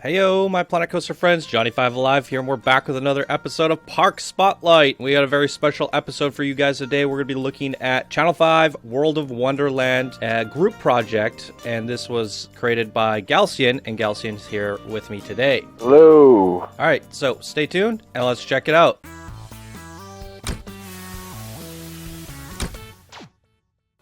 Heyo, my Planet Coaster friends, Johnny5 Alive here, and we're back with another episode of Park Spotlight. We got a very special episode for you guys today. We're going to be looking at Channel 5 World of Wonderland group project, and this was created by Galcian, and Galcian's here with me today. Hello. All right, so stay tuned, and let's check it out.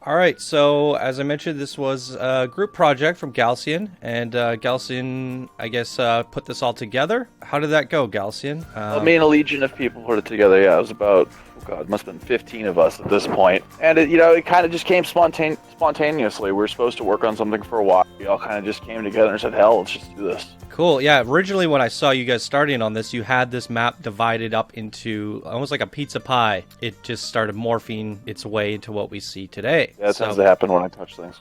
All right, so as I mentioned, this was a group project from Galcian, and Galcian, I guess, put this all together. How did that go, Galcian? Me and a legion of people put it together. Yeah, it was about, it must have been 15 of us at this point. And, it kind of just came spontaneously. We were supposed to work on something for a while. We all kind of just came together and said, hell, let's just do this. Cool. Yeah, originally when I saw you guys starting on this, you had this map divided up into almost like a pizza pie. It just started morphing its way into what we see today. Yeah, that tends to happen when I touch things.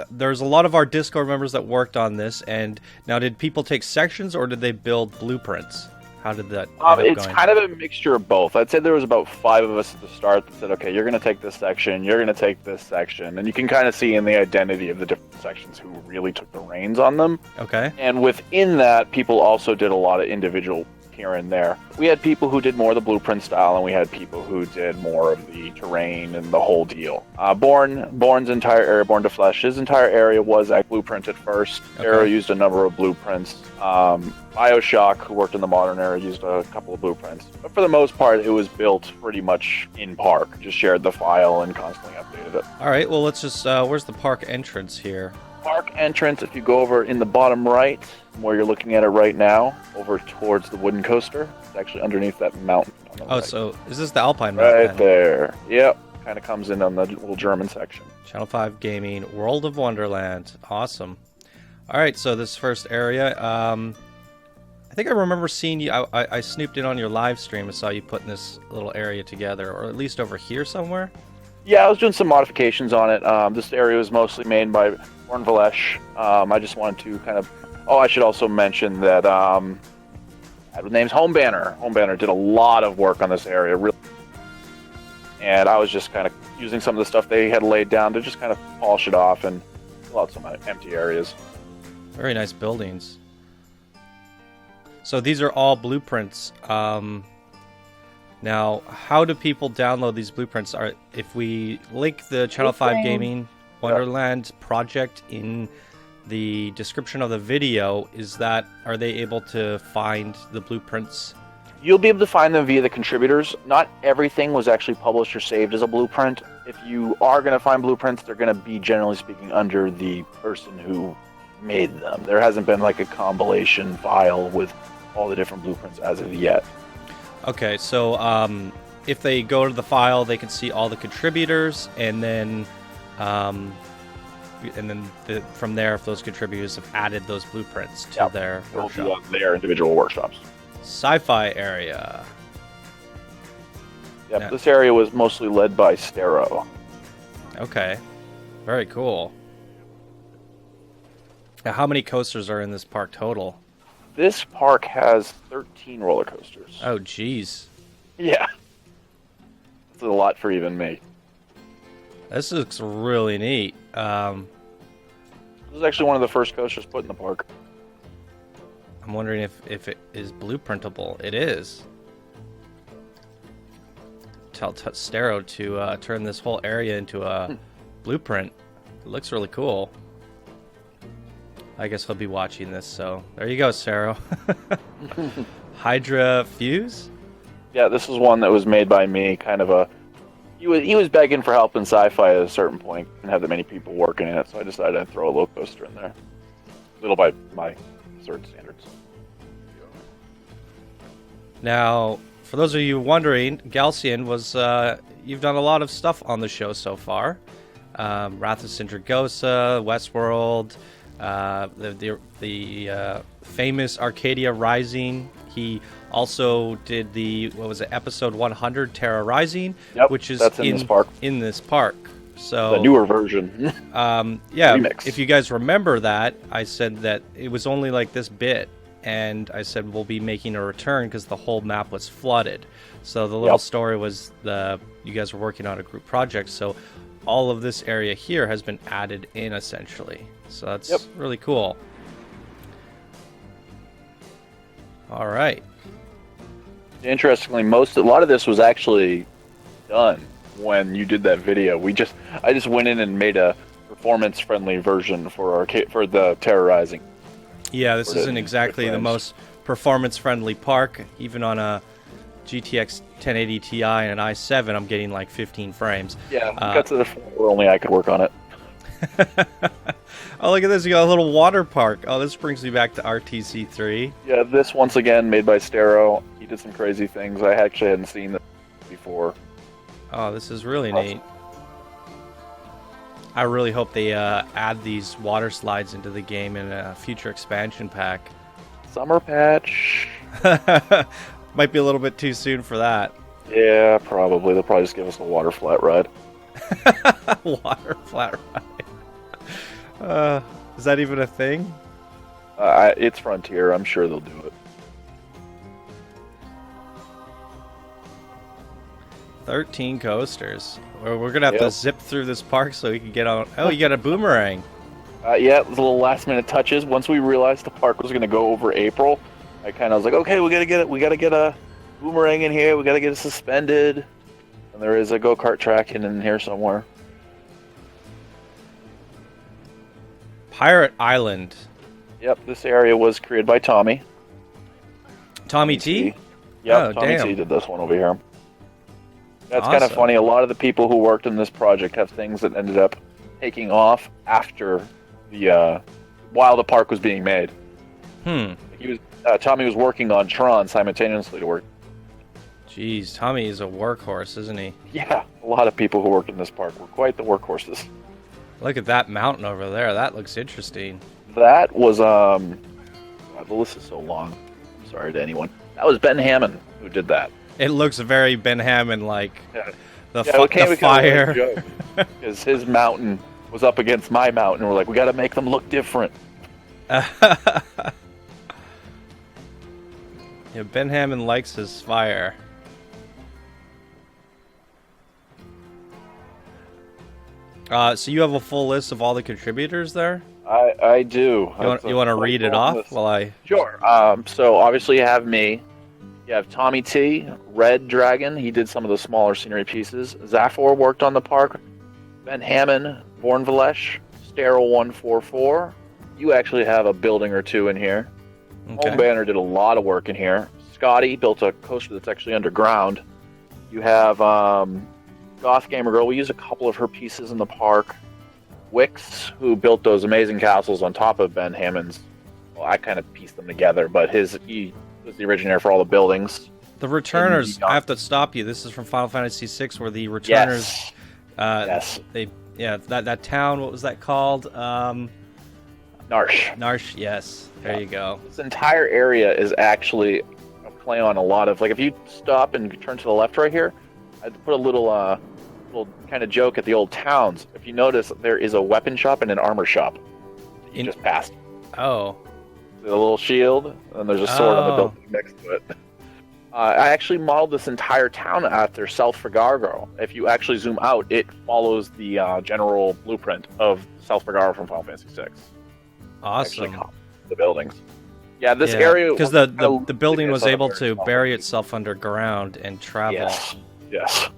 There's a lot of our Discord members that worked on this, and now did people take sections or did they build blueprints? How did that It's kind of a mixture of both. I'd say there was about 5 of us at the start that said, okay, you're going to take this section, you're going to take this section, and you can kind of see in the identity of the different sections who really took the reins on them. Okay. And within that, people also did a lot of individual here and there. We had people who did more of the blueprint style, and we had people who did more of the terrain and the whole deal. Born's entire area, Bornevalesh, his entire area was at blueprint at first. Okay. Terra used a number of blueprints. Bioshock, who worked in the modern era, used a couple of blueprints. But for the most part, it was built pretty much in park. Just shared the file and constantly updated it. All right, well, let's just, where's the park entrance here? Park entrance, if you go over in the bottom right, where you're looking at it right now, over towards the wooden coaster. It's actually underneath that mountain. On the right. So is this the Alpine Mountain? Right there. Yep. Kind of comes in on the little German section. Channel 5 Gaming, World of Wonderland. Awesome. All right, so this first area, I think I remember seeing you, I snooped in on your live stream and saw you putting this little area together, or at least over here somewhere? Yeah, I was doing some modifications on it. This area was mostly made by Bornevalesh. I just wanted to kind of... Oh, I should also mention that the name's Homebanner. Homebanner did a lot of work on this area, really. And I was just kind of using some of the stuff they had laid down to just kind of polish it off and fill out some empty areas. Very nice buildings. So these are all blueprints. Now, how do people download these blueprints? If we link the Channel 5 Gaming Wonderland project in the description of the video, are they able to find the blueprints? You'll be able to find them via the contributors. Not everything was actually published or saved as a blueprint. If you are going to find blueprints, they're going to be, generally speaking, under the person who made them. There hasn't been like a compilation file with all the different blueprints as of yet. Okay, so if they go to the file, they can see all the contributors, and then from there, if those contributors have added those blueprints to their workshop. Their individual workshops. Sci-fi area. Yep, yeah. This area was mostly led by Stero. Okay, very cool. Now, how many coasters are in this park total? This park has 13 roller coasters. Oh, jeez. Yeah. That's a lot for even me. This looks really neat. This is actually one of the first coasters put in the park. I'm wondering if it is blueprintable. It is. Tell Stero to turn this whole area into a blueprint. It looks really cool. I guess he'll be watching this, so there you go, Stero. Hydra fuse? Yeah, this is one that was made by me. Kind of a... He was begging for help in Sci-fi at a certain point. Didn't have that many people working in it, so I decided I'd throw a low coaster in there. Little by my certain standards. Now, for those of you wondering, Galcian was... you've done a lot of stuff on the show so far. Wrath of Sindragosa, Westworld... the famous Arcadia Rising. He also did the episode 100 Terra Rising, which is that's in this park. So the newer version. Remix. If you guys remember that, I said that it was only like this bit, and I said we'll be making a return because the whole map was flooded. So the little story was you guys were working on a group project, so all of this area here has been added in essentially. So that's really cool. All right. Interestingly, a lot of this was actually done when you did that video. I just went in and made a performance-friendly version for the terrorizing. Yeah, this isn't exactly the most performance-friendly park. Even on a GTX 1080 Ti and an i7, I'm getting like 15 frames. Yeah, got to the point where only I could work on it. Oh, look at this. You got a little water park. Oh, this brings me back to RTC3. Yeah, this once again made by Stero. He did some crazy things. I actually hadn't seen this before. Oh, this is really neat. I really hope they add these water slides into the game in a future expansion pack. Summer patch. Might be a little bit too soon for that. Yeah, probably. They'll probably just give us a water flat ride. Water flat ride. Is that even a thing? It's Frontier. I'm sure they'll do it. 13 coasters. We're going to have to zip through this park so we can get on... Oh, you got a boomerang. Yeah, it was a little last-minute touches. Once we realized the park was going to go over April, I kind of was like, okay, we got to get a boomerang in here. We got to get it suspended. And there is a go-kart track in here somewhere. Pirate Island. Yep, this area was created by Tommy. Tommy T? Yep, Oh, Tommy damn. T did this one over here. That's Awesome. kind of funny. A lot of the people who worked in this project have things that ended up taking off after while the park was being made. Tommy was working on Tron simultaneously to work. Jeez, Tommy is a workhorse, isn't he? Yeah, a lot of people who worked in this park were quite the workhorses. Look at that mountain over there. That looks interesting. That was God, the list is so long. I'm sorry to anyone. That was Ben Hammond who did that. It looks very Ben Hammond like the it fire. Because his mountain was up against my mountain, and we're like, we got to make them look different. Yeah, Ben Hammond likes his fire. So you have a full list of all the contributors there? I do. You want to read it off while I... Sure. So obviously you have me. You have Tommy T, Red Dragon. He did some of the smaller scenery pieces. Xaphor worked on the park. Ben Hammond, Bornevalesh, Sterile 144. You actually have a building or two in here. Okay. Homebanner did a lot of work in here. Scotty built a coaster that's actually underground. You have Goth Gamer Girl. We use a couple of her pieces in the park. Wikz, who built those amazing castles on top of Ben Hammond's. Well, I kind of pieced them together, but he was the originator for all the buildings. The Returners, I have to stop you. This is from Final Fantasy VI, where the Returners... Yes. That town, what was that called? Narsh. Narsh, yes. There you go. This entire area is actually a play on a lot of... Like, if you stop and turn to the left right here, I put a little kind of joke at the old towns. If you notice, there is a weapon shop and an armor shop that you just passed. Oh. The little shield, and there's a sword on the building next to it. I actually modeled this entire town after South Fargargo. If you actually zoom out, it follows the general blueprint of South Fargargo from Final Fantasy VI. Awesome. The buildings. Yeah, this area... Because the building was able to bury itself underground and travel. Yes.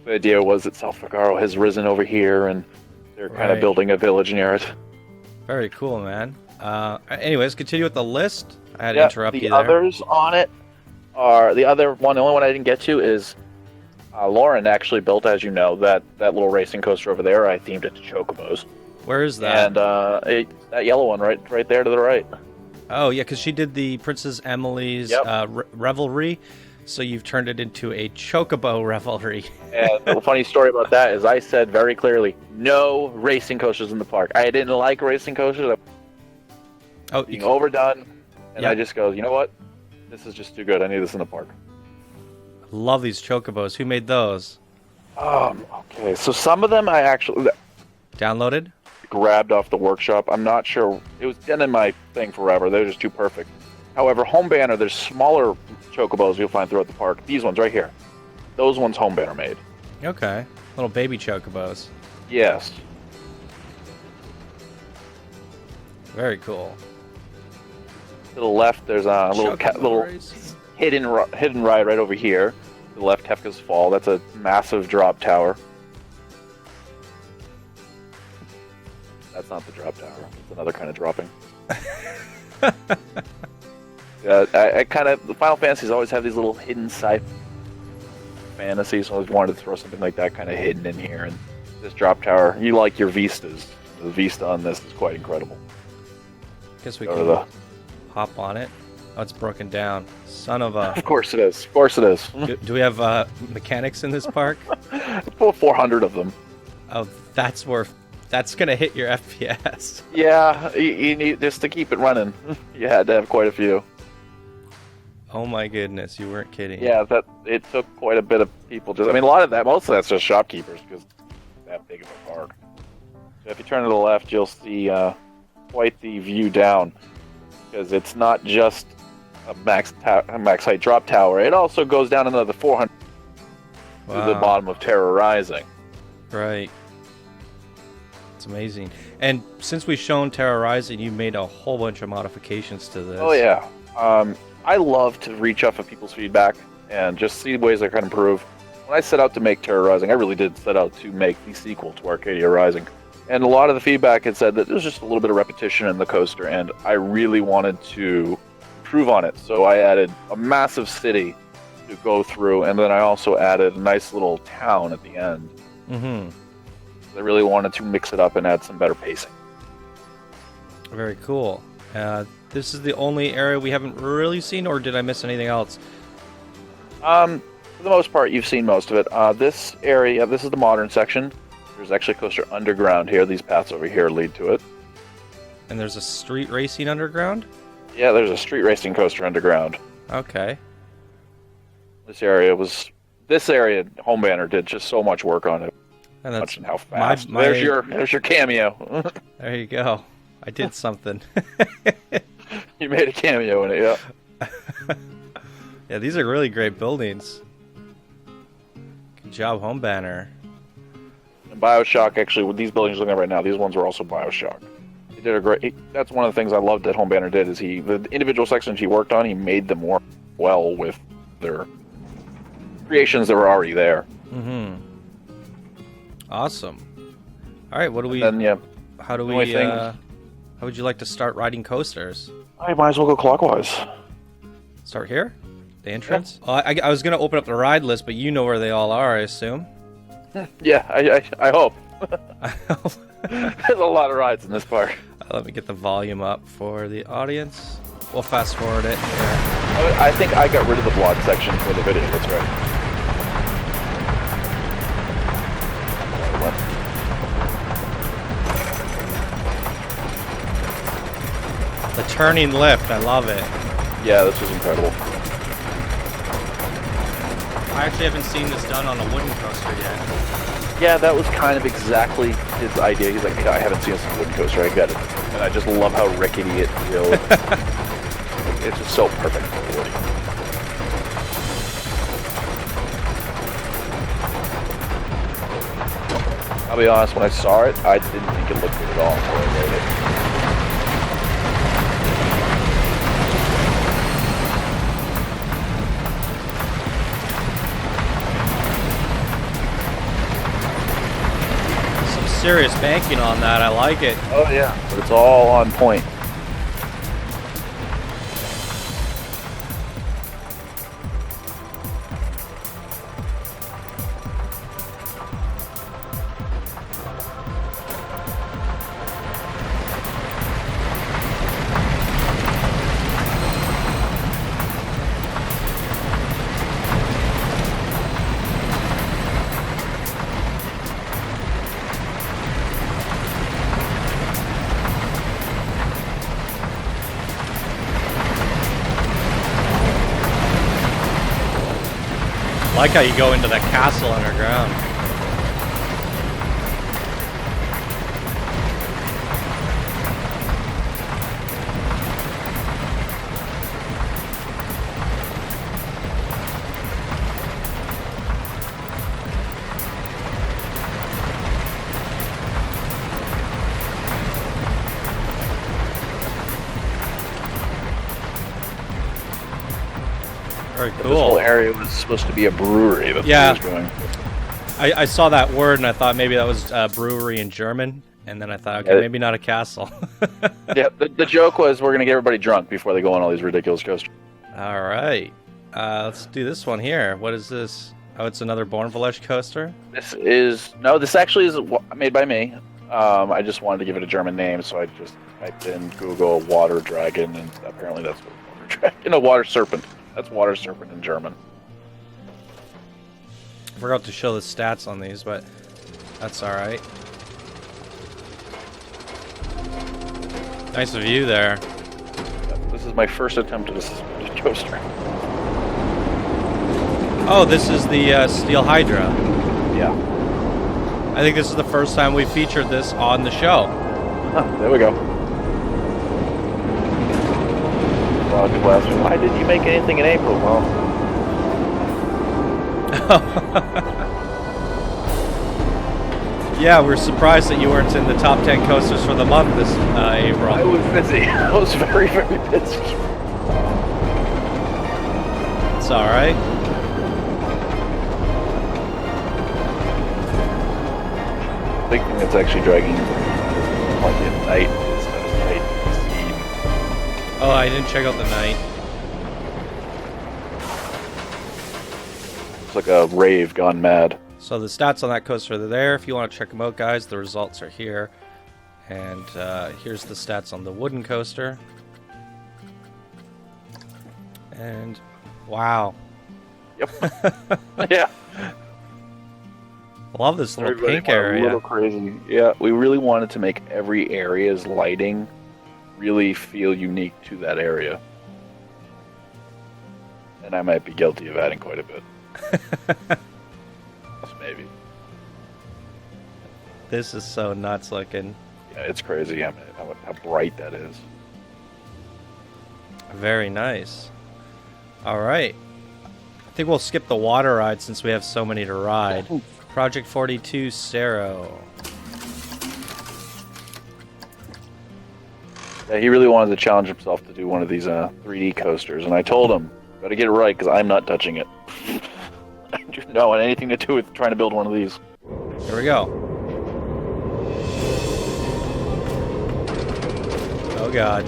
The idea was that South Fargargo has risen over here, and they're kind of building a village near it. Very cool, man. Anyways, continue with the list. I had to interrupt you there. The others on it are... The only one I didn't get to is... Lauren actually built, as you know, that little racing coaster over there. I themed it to Chocobos. Where is that? And that yellow one right there to the right. Oh, yeah, because she did the Princess Emily's Revelry, so you've turned it into a Chocobo Revelry. And the funny story about that is I said very clearly, no racing coasters in the park. I didn't like racing coasters. Being overdone. And I just go, you know what? This is just too good. I need this in the park. Love these Chocobos. Who made those? Okay, so some of them I actually... Downloaded? Grabbed off the workshop. I'm not sure. It was been in my thing forever. They're just too perfect. However, Homebanner, there's smaller Chocobos you'll find throughout the park. These ones right here. Those ones Homebanner made. Okay. Little baby Chocobos. Yes. Very cool. To the left, there's a little hidden ride right over here. To the left, Kefka's Fall. That's a massive drop tower. That's not the drop tower. It's another kind of dropping. Yeah, I kind of... The Final Fantasies always have these little hidden sci fantasies, so I always wanted to throw something like that kind of hidden in here. And this drop tower, you like your vistas. The vista on this is quite incredible. Guess we can hop on it. Oh, it's broken down. Son of a... Of course it is. Of course it is. Do we have mechanics in this park? Full 400 of them. Oh, that's gonna hit your FPS. Yeah, you need just to keep it running. You had to have quite a few. Oh my goodness, you weren't kidding. Yeah, it took quite a bit of people. Most of that's just shopkeepers because it's that big of a park. So if you turn to the left, you'll see quite the view down because it's not just a max height drop tower. It also goes down another 400 to the bottom of Terra Rising. Right. It's amazing. And since we've shown Terra Rising, you made a whole bunch of modifications to this. Oh yeah. I love to reach out for people's feedback and just see ways I can improve. When I set out to make Terra Rising, I really did set out to make the sequel to Arcadia Rising. And a lot of the feedback had said that there was just a little bit of repetition in the coaster, and I really wanted to improve on it. So I added a massive city to go through, and then I also added a nice little town at the end. Mm-hmm. I really wanted to mix it up and add some better pacing. Very cool. This is the only area we haven't really seen, or did I miss anything else? For the most part, you've seen most of it. This area, this is the modern section. There's actually a coaster underground here. These paths over here lead to it. And there's a street racing underground? Yeah, there's a street racing coaster underground. Okay. This area, Homebanner did just so much work on it. And that's how fast. There's your cameo. There you go. I did something. You made a cameo in it, yeah. Yeah, these are really great buildings. Good job, Homebanner. And BioShock, actually, with these buildings you're looking at right now, these ones are also BioShock. He did a great... That's one of the things I loved that Homebanner did, is the individual sections he worked on, he made them work well with their creations that were already there. Mm-hmm. Awesome. All right, what do we... And then, yeah. How would you like to start riding coasters? I might as well go clockwise. Start here? The entrance? Yeah. I was going to open up the ride list, but you know where they all are, I assume. Yeah, I hope. There's a lot of rides in this park. Let me get the volume up for the audience. We'll fast forward it here. I think I got rid of the vlog section for the video, that's right. The turning lift, I love it. Yeah, this was incredible. I actually haven't seen this done on a wooden coaster yet. Yeah, that was kind of exactly his idea. He's like, I haven't seen this on a wooden coaster, I get it. And I just love how rickety it feels. It's just so perfect for Woody. I'll be honest, when I saw it, I didn't think it looked good at all until I rode it. Serious banking on that. I like it. Oh yeah, but it's all on point. I like how you go into that castle underground. Very This whole cool. area was supposed to be a brewery. That's Yeah. what it was going. I saw that word and I thought maybe that was brewery in German, and then I thought, okay, Yeah. maybe not a castle. Yeah, the joke was we're gonna get everybody drunk before they go on all these ridiculous coasters. All right, let's do this one here. What is this? Oh, it's another Bornevalesh coaster. This actually is made by me. I just wanted to give it a German name, so I just typed in Google water dragon, and apparently that's what water dragon. No, water serpent. That's water serpent in German. I forgot to show the stats on these, but that's all right. Nice view there. This is my first attempt at a suspended coaster. Oh, this is the Steel Hydra. Yeah. I think this is the first time we featured this on the show. There we go. A lot of people ask me, why did you make anything in April? Well, yeah, we're surprised that you weren't in the top 10 coasters for the month this April. I was busy. I was very, very busy. It's all right. The big thing that's actually dragging like at night is night scene. Oh, I didn't check out the night. It's like a rave gone mad. So the stats on that coaster are there. If you want to check them out, guys, the results are here. And here's the stats on the wooden coaster. And wow. Yep. Yeah. Love this little Everybody pink went area. A little crazy. Yeah, we really wanted to make every area's lighting really feel unique to that area. And I might be guilty of adding quite a bit. Just maybe. This is so nuts looking. Yeah, it's crazy how bright that is. Very nice. All right. I think we'll skip the water ride since we have so many to ride. Project 42 Cerro. Yeah, he really wanted to challenge himself to do one of these 3D coasters, and I told him, gotta get it right, because I'm not touching it. I do not want anything to do with trying to build one of these. Here we go. Oh god.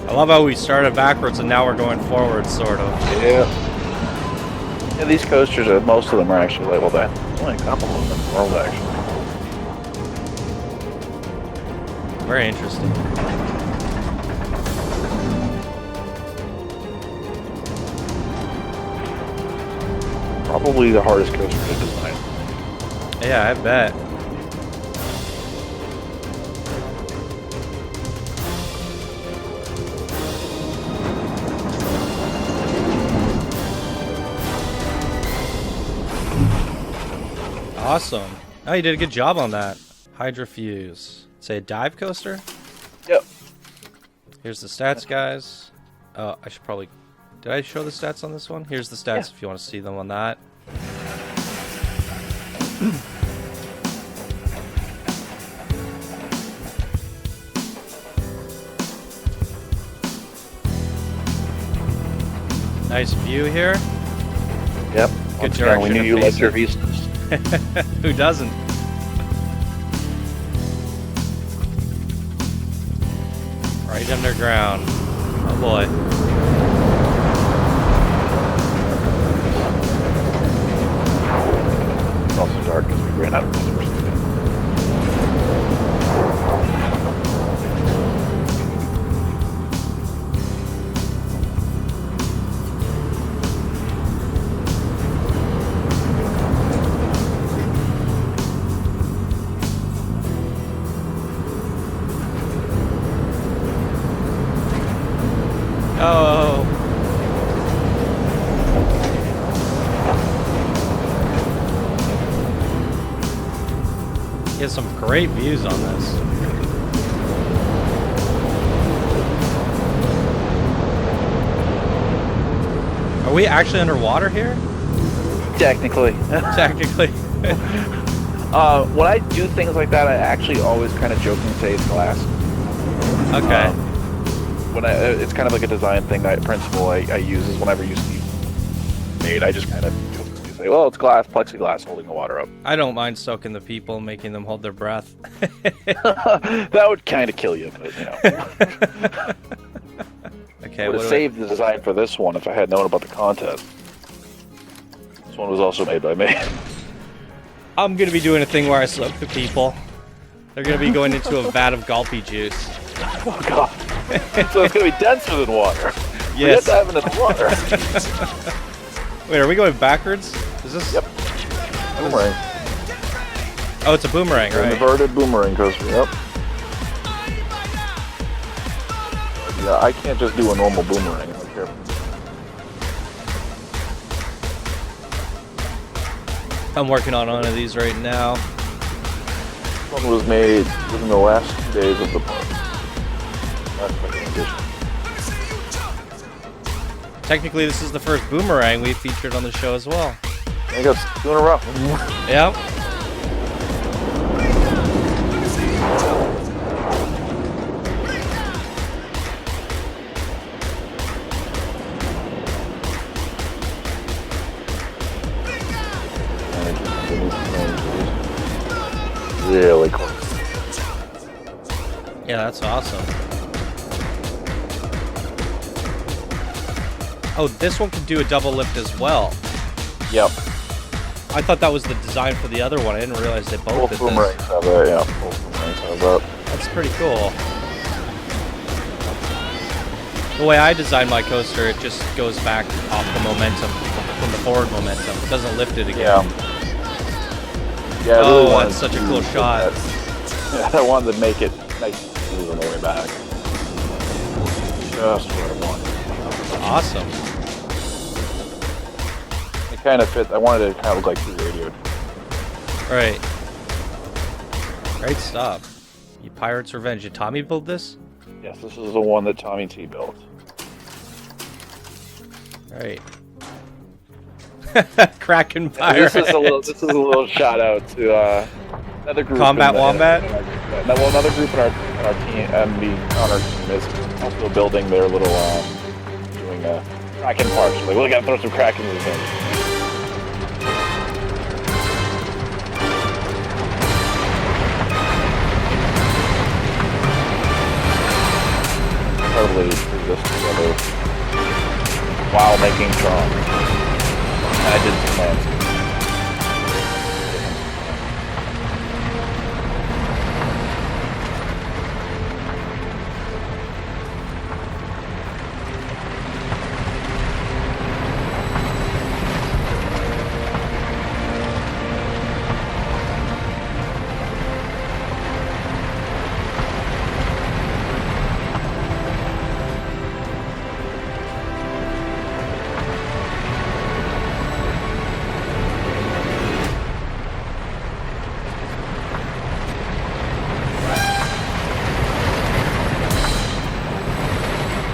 I love how we started backwards and now we're going forward, sort of. Yeah. Yeah, these coasters, most of them are actually labeled that. There's only a couple of them in the world, actually. Very interesting. Probably the hardest coaster to design. Yeah, I bet. Awesome. Oh, you did a good job on that. Hydra Fuse. Say a dive coaster? Yep. Here's the stats, guys. Oh, I should probably... Did I show the stats on this one? Here's the stats if you want to see them on that. Nice view here. Yep. Good Once again, we direction knew of you liked facing. your vistas. Who doesn't? Right underground. Oh boy. It's also dark because we ran out of resources. Oh. He has some great views on this. Are we actually underwater here? Technically. Technically. When I do things like that, I actually always kind of jokingly say it's glass. Okay. It's kind of like a design thing, principle I use is whenever you see made, I just kind of jokingly say, well, it's glass, plexiglass holding the water up. I don't mind soaking the people, making them hold their breath. That would kind of kill you, but you know. Okay, I would have saved the design for this one if I had known about the contest. This one was also made by me. I'm gonna be doing a thing where I soak the people. They're gonna be going into a vat of gulpy juice. Oh god. So it's gonna be denser than water. Yes. We have to have it in the water. Wait, are we going backwards? Is this? Yep. Boomerang. Oh, it's a boomerang, right? An inverted boomerang coaster. Yep. Yeah, I can't just do a normal boomerang. I don't care. I'm working on one of these right now. This one was made within the last 2 days of the park. Last second edition. Technically, this is the first boomerang we featured on the show as well. I guess 2 in a row. Yep. Really cool. Yeah, that's awesome. Oh, this one can do a double lift as well. Yep. I thought that was the design for the other one. I didn't realize they both did boomerangs this. have that, yeah. Both boomerangs have that. That's pretty cool. The way I design my coaster, it just goes back off the momentum, from the forward momentum. It doesn't lift it again. Yeah. Yeah, I Oh, really wanted that's such a to cool put shot. that- Yeah, I wanted to make it nice and smooth on the way back. Just what I wanted. Awesome. It kind of fit. I wanted it to kind of look like two radioed. Right. Great stuff. You Pirate's Revenge. Did Tommy build this? Yes, this is the one that Tommy T built. Right. Kraken Pirate. This is a little shout out to another group. Combat Wombat? Another group in our team, on our team is also building their little doing Kraken parts. Like, we gotta throw some Kraken in the thing. Totally put this together while making Tron. And I did some landscape.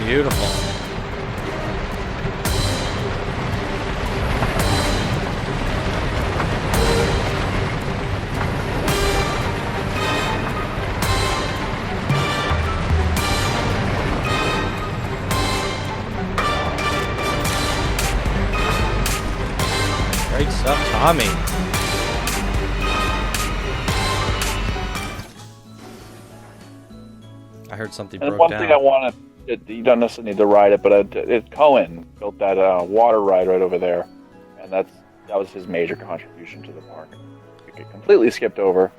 Beautiful. Great stuff, Tommy. I heard something And broke one down. thing I want to, you don't necessarily need to ride it, but Cohen built that water ride right over there, and that was his major contribution to the park. It completely skipped over.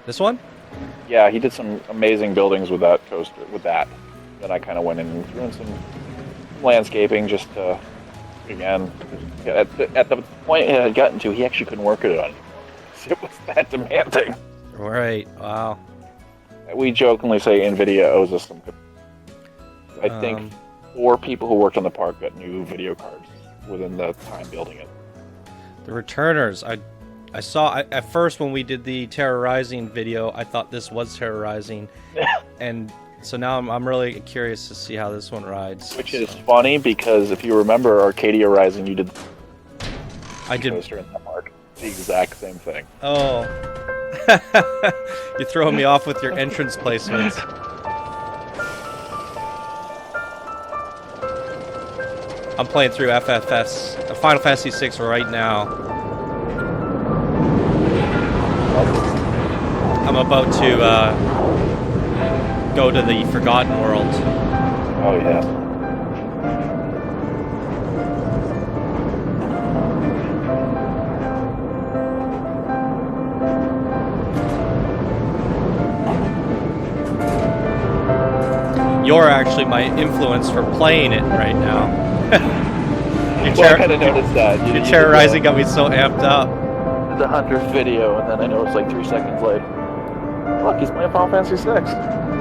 This one? Yeah, he did some amazing buildings with that coaster. With that, then I kind of went in and threw in some landscaping just to, again, at the point it had gotten to, he actually couldn't work it on. It was that demanding. Right. Wow. We jokingly say NVIDIA owes us some. I think 4 people who worked on the park got new video cards within the time building it. The returners. I I saw at first when we did the terrorizing video, I thought this was terrorizing, and so now I'm really curious to see how this one rides. Which is funny because if you remember Arcadia Rising, you did. I did. Coaster in that park. The exact same thing. Oh, you're throwing me off with your entrance placements. I'm playing through FFS, Final Fantasy VI right now. I'm about to go to the Forgotten World. Oh yeah. You're actually my influence for playing it right now. I kind of noticed that. Your terrorizing got me so amped up. The 100th video, and then I noticed like 3 seconds later. Look, he's playing Final Fantasy VI.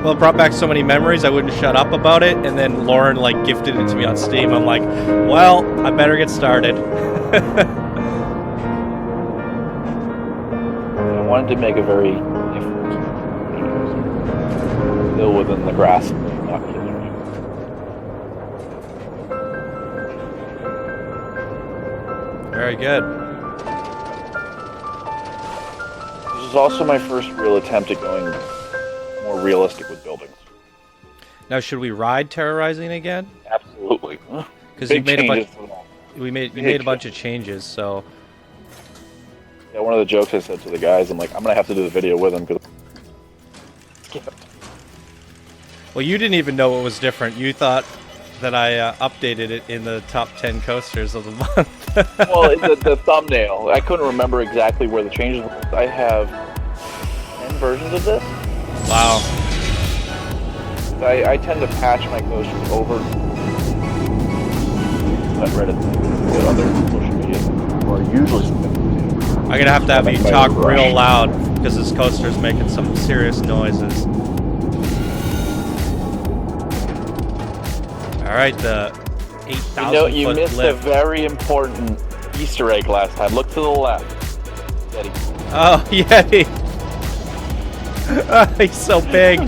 Well, it brought back so many memories, I wouldn't shut up about it, and then Lauren, like, gifted it to me on Steam. I'm like, well, I better get started. I wanted to make a very different video. Still within the grasp of Oculus. Very good. This is also my first real attempt at going more realistic with buildings. Now, should we ride terrorizing again? Absolutely. Because we made a bunch of changes, so. Yeah, one of the jokes I said to the guys, I'm like, I'm gonna have to do the video with them because. Well, you didn't even know what was different. You thought that I updated it in the top 10 coasters of the month. Well, the thumbnail. I couldn't remember exactly where the changes were. I have 10 versions of this. Wow. I tend to patch my coasters over. I've read it with other social media, or usually something. I'm gonna have to have you talk real loud because this coaster's making some serious noises. All right, the 8,000 You foot missed lift. a very important Easter egg last time. Look to the left. Yeti. Oh, Yeti! He's so big.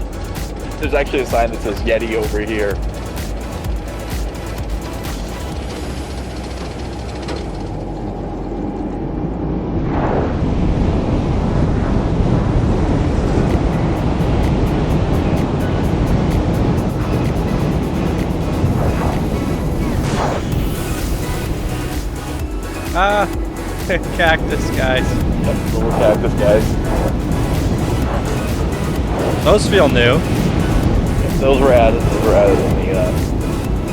There's actually a sign that says Yeti over here. Ah, cactus guys. Yep, little cactus guys. Those feel new. Yep, those were added. Those were added in the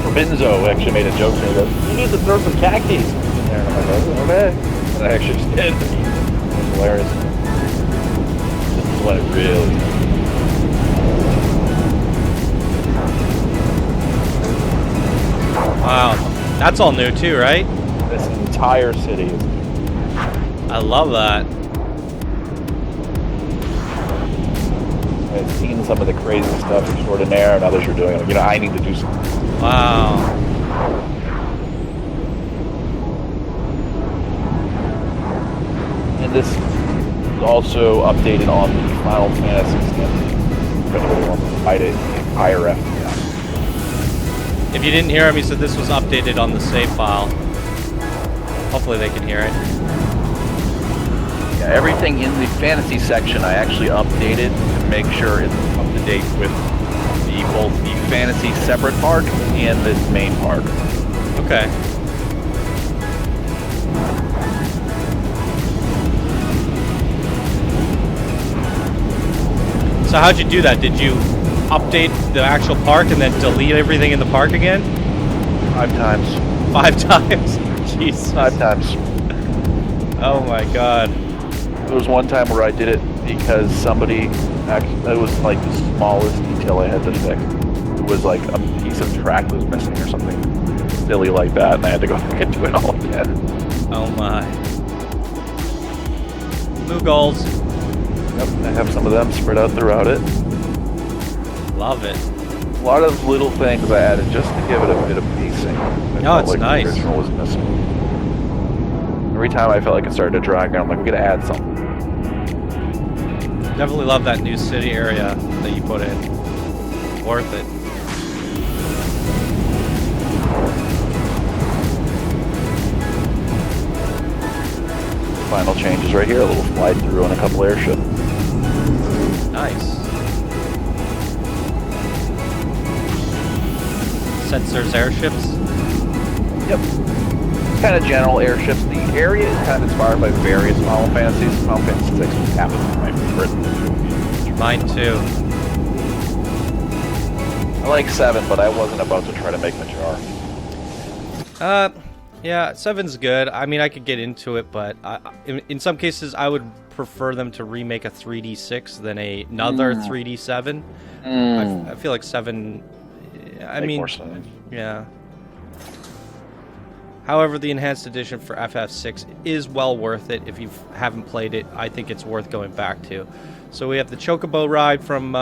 Robinzo actually made a joke to me that you need to throw some cactus in there. And I'm like, okay. And I actually just did. It was hilarious. This is when it really. Wow, that's all new too, right? This entire city is. I love that. I've seen some of the crazy stuff extraordinaire, and others are doing it. You know, I need to do something. Wow. And this is also updated on the Final Fantasy stuff. If anybody wants to fight it, higher FPS. If you didn't hear him, he said this was updated on the save file. Hopefully they can hear it. Yeah, everything in the fantasy section I actually updated to make sure it's up to date with both the fantasy separate park and the main park. Okay. So how'd you do that? Did you update the actual park and then delete everything in the park again? 5 times. 5 times? Jesus. 5 times. Oh my god. There was one time where I did it because somebody actually, it was like the smallest detail I had to fix. It was like a piece of track was missing or something silly like that, and I had to go back and do it all again. Oh my. Blue goals. Yep, I have some of them spread out throughout it. Love it. A lot of little things I added just to give it a bit of pacing. No, it's nice. The original was missing. Every time I felt like it started to drag down, I'm like, we gotta add something. Definitely love that new city area that you put in. Worth it. Final changes right here. A little slide through on a couple airships. Nice. Sensors airships? Yep. Kind of general airships. The area is kind of inspired by various Final Fantasies. Final Fantasy 6 happens to be my favorite. Mine too. I like 7, but I wasn't about to try to make Majar. Yeah, 7's good. I mean, I could get into it, but in some cases, I would prefer them to remake a 3D6 than another 3D7. I feel like 7... I mean, more sense. Yeah. However, the enhanced edition for FF6 is well worth it. If you haven't played it, I think it's worth going back to. So we have the Chocobo ride from...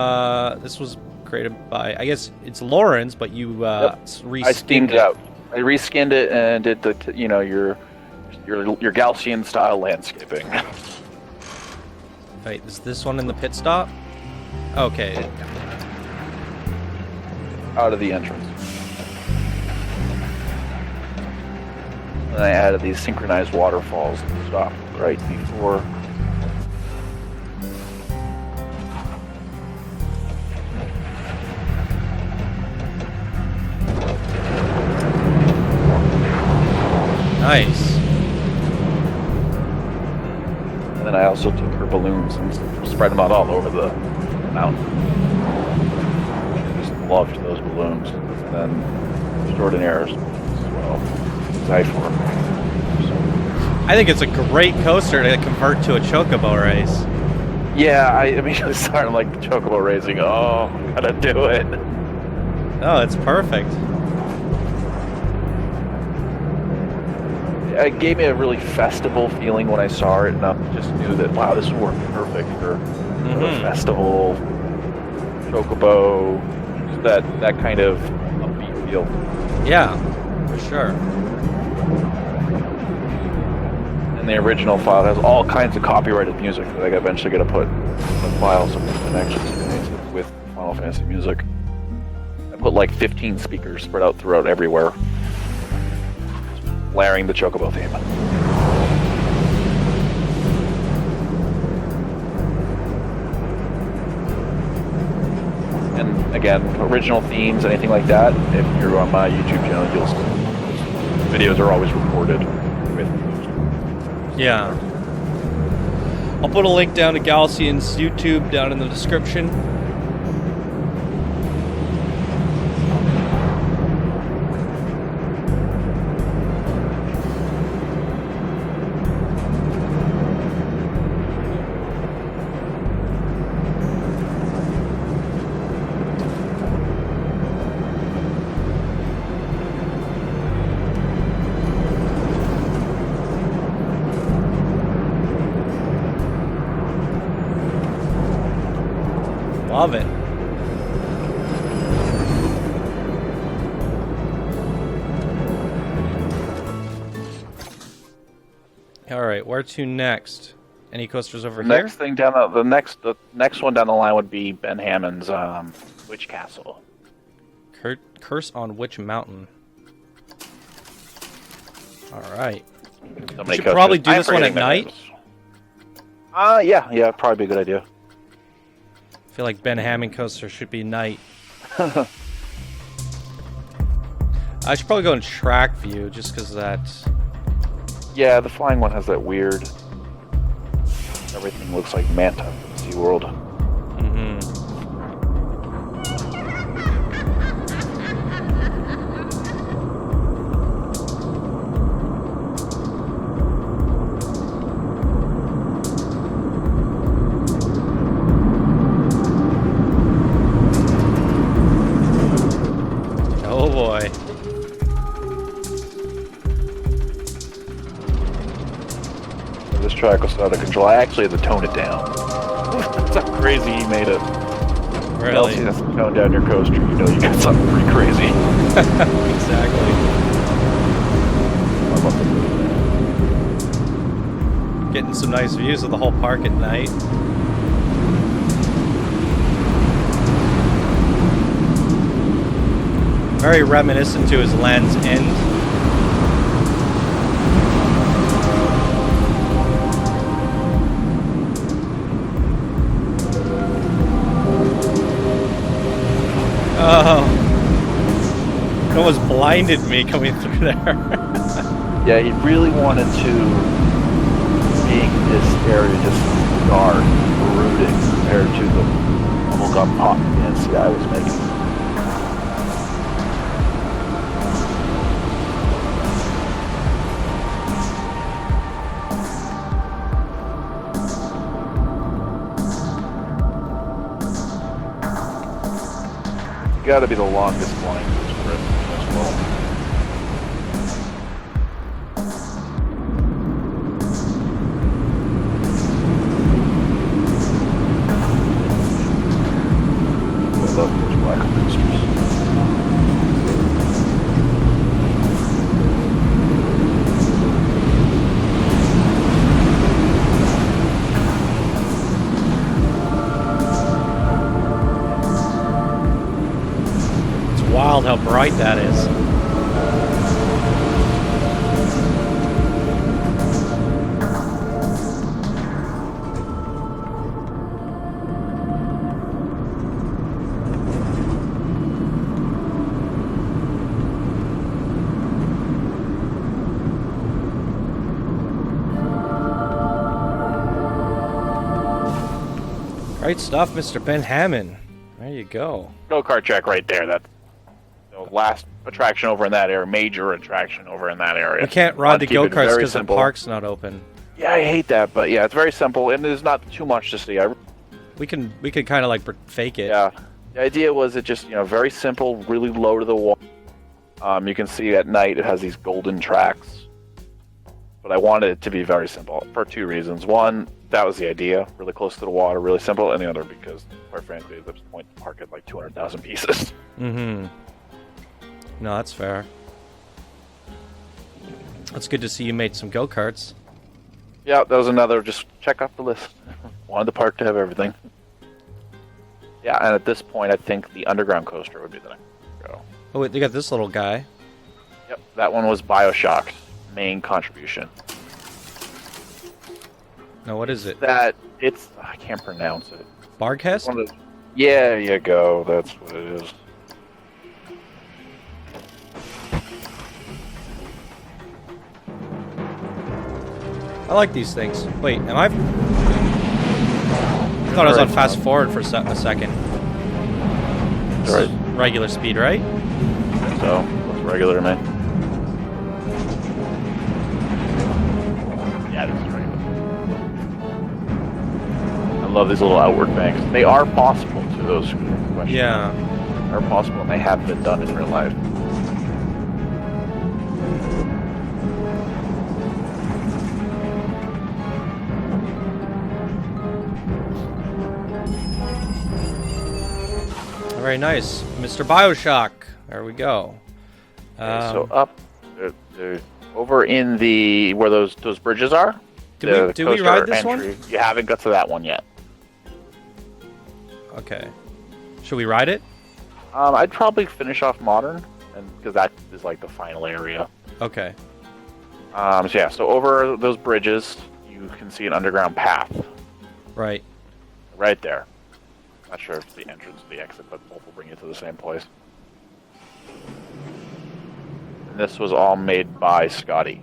this was created by... I guess it's Lauren's, but you reskinned I steamed it out. I reskinned it and did the your Galcian style landscaping. Wait, is this one in the pit stop? Okay. Out of the entrance. And I added these synchronized waterfalls at the stop right before. Nice. And then I also took her balloons and spread them out all over the mountain. I just loved those balloons. And then extraordinaires as well. Xaphor. I think it's a great coaster to convert to a Chocobo race. Yeah, I immediately started like Chocobo racing. Oh, gotta do it. Oh, it's perfect. It gave me a really festival feeling when I saw it, and I just knew that, wow, this would work perfect for a festival, Chocobo, just that kind of upbeat feel. Yeah, for sure. And the original file has all kinds of copyrighted music that I'm eventually going to put in the file so it can actually connect with Final Fantasy music. I put like 15 speakers spread out throughout everywhere, blaring the Chocobo theme. And again, original themes, anything like that, if you're on my YouTube channel, you'll see videos are always recorded with. Yeah. I'll put a link down to Galcian's YouTube down in the description. Love it. All right, where to next? Any coasters over here? Next thing down the next one down the line would be Ben Hammond's Witch Castle. Curse on Witch Mountain. All right. So We should probably do this one at night. Yeah, probably be a good idea. I feel like Ben Hammond coaster should be night. I should probably go in track view just because that's... Yeah, the flying one has that weird... Everything looks like Manta from SeaWorld. Oh boy. This track was out of control. I actually had to tone it down. That's how crazy he made it. Really? You have to tone down your coaster, you know you got something pretty crazy. Exactly. Getting some nice views of the whole park at night. Very reminiscent to his Land's End. Oh. It almost blinded me coming through there. Yeah, he really wanted to make this area just dark, brooding compared to the bubblegum pop fancy I was making. Gotta be the longest blind sprint as well. I love those black monsters. Wild how bright that is. Great stuff, Mr. Ben Hammond. There you go. Go-kart track right there. That's the last attraction over in that area, major attraction over in that area. We can't ride the go-karts because the park's not open. Yeah, I hate that, but yeah, it's very simple, and there's not too much to see. We can kind of like fake it. Yeah, the idea was it just, very simple, really low to the wall. You can see at night it has these golden tracks, but I wanted it to be very simple for two reasons. One, that was the idea, really close to the water, really simple, and the other because, quite frankly, at this point, the park had like 200,000 pieces. Mm-hmm. No, that's fair. It's good to see you made some go-karts. Yeah, that was another, just check off the list. Wanted the park to have everything. Yeah, and at this point, I think the underground coaster would be the next go. Oh, wait, they got this little guy. Yep, that one was BioShock's main contribution. No, what is it? I can't pronounce it. Barghest? Yeah, you go. That's what it is. I like these things. Wait, am I thought I was on fast forward for a second. Right. Regular speed, right? So, what's regular to me? Yeah, this is regular. I love these little outward banks. They are possible to those who question. Yeah. They are possible, and they have been done in real life. Very nice. Mr. BioShock. There we go. Okay, so up, they're over in the, where those bridges are. Do we ride this one? You haven't got to that one yet. Okay. Should we ride it? I'd probably finish off Modern, and because that is like the final area. Okay. So yeah, so over those bridges, you can see an underground path. Right. Right there. Not sure if it's the entrance or the exit, but both will bring you to the same place. And this was all made by Scotty.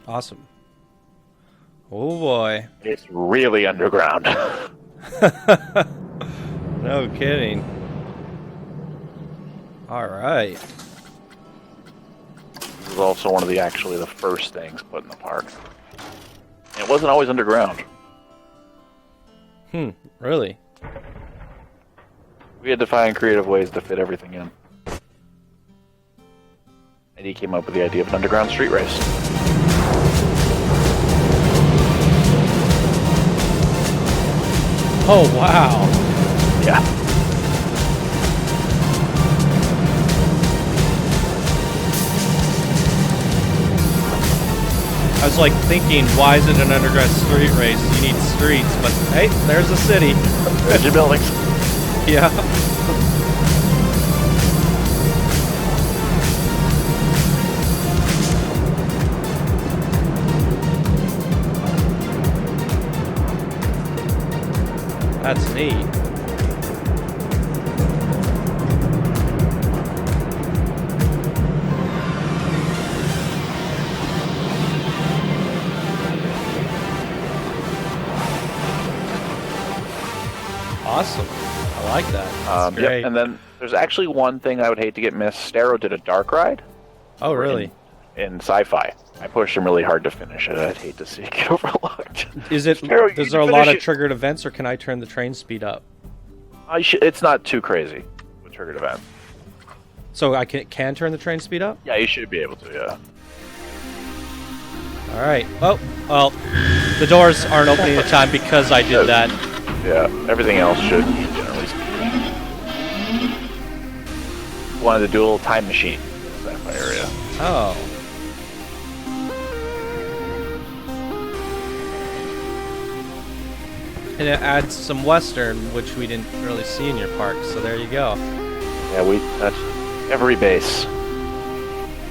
Awesome. Oh boy. It's really underground. No kidding. Alright. This was also one of the first things put in the park. And it wasn't always underground. Really? We had to find creative ways to fit everything in. And he came up with the idea of an underground street race. Oh, wow. Yeah. I was was like thinking, why is it an underground street race? You need streets, but hey, there's a city. There's your buildings. Yeah. That's neat. Awesome. I like that. That's great. Yep. And then there's actually one thing I would hate to get missed. Starro did a dark ride. Oh, really? In Sci-Fi. I pushed him really hard to finish it. I'd hate to see it get overlooked. Is it? Starro, is there a lot of triggered events, or can I turn the train speed up? It's not too crazy with triggered events. So I can turn the train speed up? Yeah, you should be able to, yeah. All right. Oh, well, the doors aren't opening in time because I did that. Yeah, everything else should generally speak. Wanted to do a little time machine in the Sci-fi area. Oh. And it adds some Western, which we didn't really see in your park, so there you go. Yeah, we touched every base.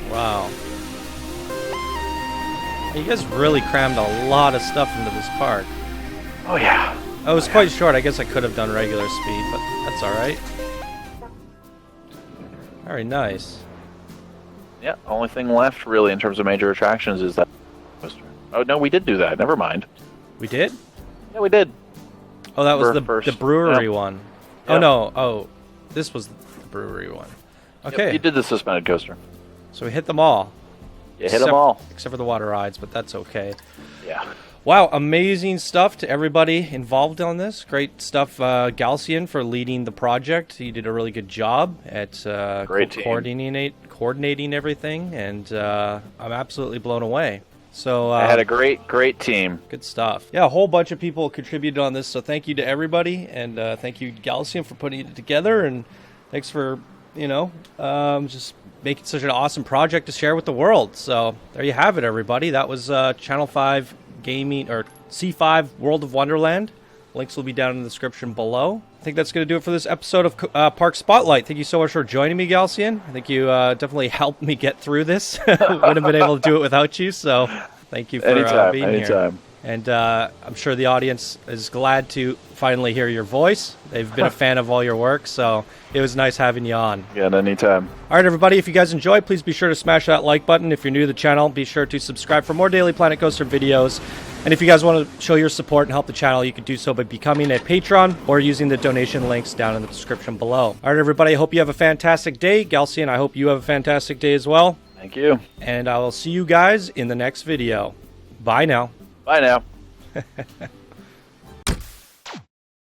Wow. You guys really crammed a lot of stuff into this park. Oh, yeah. Oh, it was quite short. I guess I could have done regular speed, but that's alright. Very nice. Yeah, only thing left, really, in terms of major attractions is that... Oh, no, we did do that. Never mind. We did? Yeah, we did. Oh, that was the brewery one. Oh, Yep. no. Oh, this was the brewery one. Okay. Yep, you did the suspended coaster. So we hit them all. You hit them all. Except for the water rides, but that's okay. Yeah. Wow, amazing stuff to everybody involved on this. Great stuff, Galcian, for leading the project. He did a really good job at coordinating everything, and I'm absolutely blown away. So I had a great team. Good stuff. Yeah, a whole bunch of people contributed on this, so thank you to everybody, and thank you, Galcian, for putting it together, and thanks for, just making such an awesome project to share with the world. So there you have it, everybody. That was Channel 5 Gaming, or C5 World of Wonderland. Links will be down in the description below. I think that's going to do it for this episode of Park Spotlight. Thank you so much for joining me, Galcian. I think you definitely helped me get through this. Wouldn't have been able to do it without you, so thank you for being here. And I'm sure the audience is glad to finally hear your voice. They've been a fan of all your work, so it was nice having you on. Yeah, anytime. All right, everybody, if you guys enjoyed, please be sure to smash that like button. If you're new to the channel, be sure to subscribe for more Daily Planet Coaster videos. And if you guys want to show your support and help the channel, you can do so by becoming a patron or using the donation links down in the description below. All right, everybody, I hope you have a fantastic day. Galcian, I hope you have a fantastic day as well. Thank you. And I will see you guys in the next video. Bye now. Bye now.